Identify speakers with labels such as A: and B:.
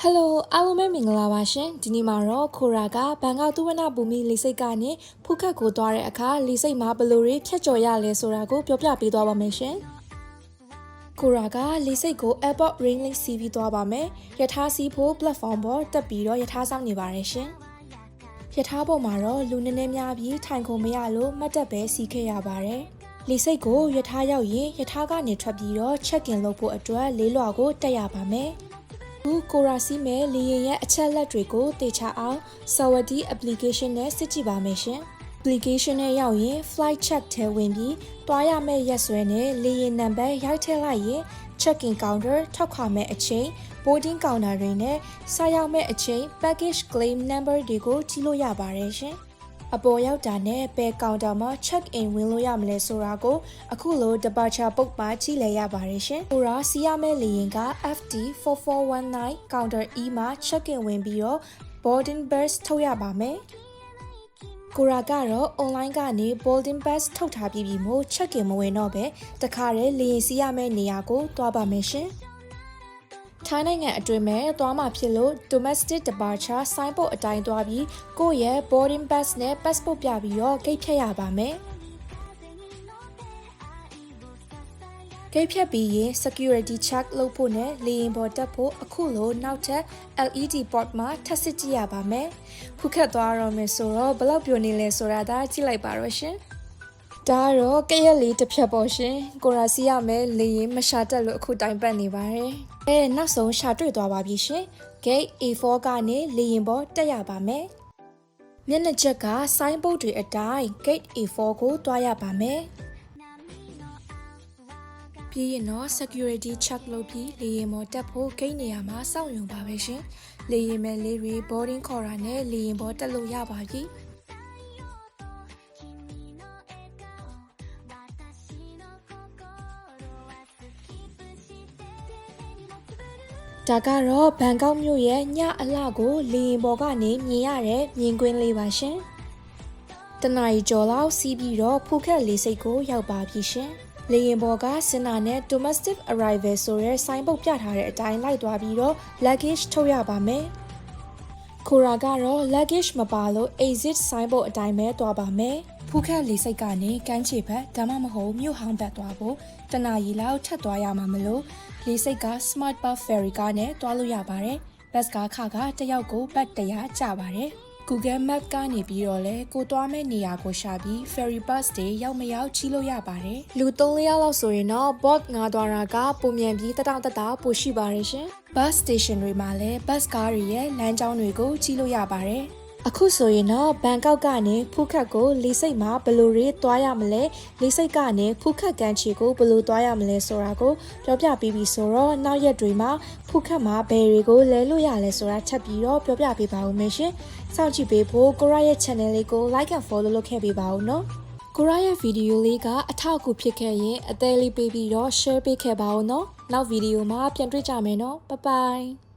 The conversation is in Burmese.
A: Hello အားလုံးပဲမင်္ဂလာပါရှင်ဒီနေ့မှာတော့ခိုရာကဘန်ကောက်သုဝနဘူမိလေဆိပ်ကနေဖူးခက်ကိုသွားတဲ့အခါလေဆိပ်မှာဘယ်လိုတွေဖြတ်ကျော်ရလဲဆိုတာကိုပြောပြပေးသွားပါမယ်ရှင်ခိုရာကလေဆိပ်ကို Airport Ring Link စီးပြီးသွားပါမယ်ရထားစီးဖို့ platform ပေါ်တက်ပြီးတော့ရထားဆောင်နေပါတယ်ရှင်ရထားပေါ်မှာတော့လူနည်းနည်းများပြီးထိုင်ခုံမရလို့မတ်တက်ပဲစီးခဲ့ရပါတယ်လေဆိပ်ကိုရထားရောက်ရင်ရထားကနေထွက်ပြီးတော့ check in လုပ်ဖို့အတွက်လေးလွှာကိုတက်ရပါမယ်ကိုရာစီမဲလေရင်ရဲ့အချက်လက်တွေကိုတေချာအောင် Sawadi application နဲ့စစ်ကြည့်ပါမယ်ရှင် application နဲ့ရောက်ရင် flight check ထဲဝင်ပြီးတွားရမယ့်ရက်စွဲနဲ့လေရင်နံပါတ်ရိုက်ထည့်လိုက်ရင် check-in counter ထောက်ခါမဲ့အချိန် boarding counter တွေနဲ့ဆက်ရောက်မဲ့အချိန် package claim number တွေကိုကြည့်လို့ရပါတယ်ရှင်အပေါ်ရောက်တာနဲ့ဘယ်ကောင်တာမှာ check in ဝင်လို့ရမလဲဆိုတာကိုအခုလို departure book မှာကြည့်လဲရပါတယ်ရှင်။ဟိုရာစီးရမယ့်လေယာဉ်က FT4419 counter E မှာ check in ဝင်ပြီးတော့ boarding pass ထုတ်ရပါမယ်။ကိုရာကတော့ online ကနေ boarding pass ထုတ်ထားပြီးပြီမို့ check in မဝင်တော့ပဲတခါတည်းလေယာဉ်စီးရမယ့်နေရာကိုသွားပါမယ်ရှင်။ထိုင်းနိုင်ငံအတွင်းမှာသွားမှာဖြစ်လို့ domestic departure signboard အတိုင်းသွားပြီးကိုယ့်ရဲ့ boarding pass နဲ့ passport ပြပြီးတော့ဂိတ်ဖြတ်ရပါမယ်။ဂိတ်ဖြတ်ပြီးရင် security check လုပ်ဖို့နဲ့လေယာဉ်ပေါ်တက်ဖို့အခုလိုနောက်ထပ် LED port မှာထပ်စစ်ကြည့်ရပါမယ်။ဖူးခက်သွားတော့မယ်ဆိုတော့ဘယ်လောက်ပြိုနေလဲဆိုတာဒါကြည့်လိုက်ပါတော့ရှင်။ဒါတော့ကရက်လေးတစ်ဖြတ်ပေါ့ရှင်ကိုရာစီရမယ်လေရင်မရှာတက်လို့အခုတိုင်ပတ်နေပါတယ်နောက်ဆုံးရှာတွေ့သွားပါပြီရှင် gate A4 ကနေလေရင်ပေါ်တက်ရပါမယ်မျက်နှာချက်က signboard တွေအတိုင်း gate A4 ကိုတွားရပါမယ်ပြီးရင်တော့ security check လုပ်ပြီးလေရင်ပေါ်တက်ဖို့ gate နေရာမှာစောင့်ရုံပါပဲရှင်လေရင်မဲ့လေးတွေ boarding ခေါ်တာနဲ့လေရင်ပေါ်တက်လို့ရပါပြီဒါကတော့ဘန်ကောက်မြို့ရဲ့ညအလှကိုလေရင်ပေါ်ကနေမြင်ရတဲ့မြင်ကွင်းလေးပါရှင်။တနအီကျော်လောက်စီးပြီးတော့ဖူးခက်လေဆိပ်ကိုရောက်ပါပြီရှင်။လေရင်ပေါ်ကစင်နာနဲ့ domestic arrival ဆိုတဲ့ဆိုင်းဘုတ်ပြထားတဲ့အတိုင်းလိုက်သွားပြီးတော့ luggage ထုတ်ရပါမယ်။ခိုရာကတော့ luggage မပါလို့ exit ဆိုင်းဘုတ်အတိုင်းပဲသွားပါမယ်။ဖူးခက်လေဆိပ်ကနေကမ်းခြေဘက်ဒါမှမဟုတ်မြို့ဟောင်းဘက်သွားဖို့တနအီလောက်ထပ်သွားရမှာမလို့လေဆိပ်က Smart Bus Ferry ကားနဲ့တွားလို့ရပါတယ်။ bus ကားခါကတယောက်ကိုဘတ်100ကျပါတယ်။ Google Map ကနေပြီးတော့လဲကိုသွားမယ့်နေရာကိုရှာပြီး Ferry Bus တွေရောက်မရောက်ကြည့်လို့ရပါတယ်။လူ3-4ယောက်လောက်ဆိုရင်တော့ boat ငါသွားတာကပုံမြန်ပြီးတတောက်ပိုရှိပါတယ်ရှင်။ Bus Station တွေမှာလဲ bus ကားတွေရဲ့လမ်းကြောင်းတွေကိုကြည့်လို့ရပါတယ်။အခုဆိုရင်တော့ဘန်ကောက်ကနေဖူးခက်ကိုလေဆိပ်မှာဘယ်လိုတွေသွားရမလဲလေဆိပ်ကနေဖူးခက်ကမ်းခြေကိုဘယ်လိုသွားရမလဲဆိုတာကိုပြောပြပေးပြီးဆိုတော့နောက်ရက်တွေမှာဖူးခက်မှာဘယ်တွေကိုလဲလို့ရလဲဆိုတာထပ်ပြီးတော့ပြောပြပေးပါဦးမယ်ရှင်စောင့်ကြည့်ပေးဖို့ကိုရာရဲ့ channel လေးကို like and follow လုပ်ခဲ့ပေးပါဦးနော်ကိုရာရဲ့ဗီဒီယိုလေးကအထောက်အကူဖြစ်ခဲ့ရင်အသေးလေးပေးပြီးတော့ share ပေးခဲ့ပါဦးနော်နောက်ဗီဒီယိုမှာပြန်တွေ့ကြမယ်နော် bye bye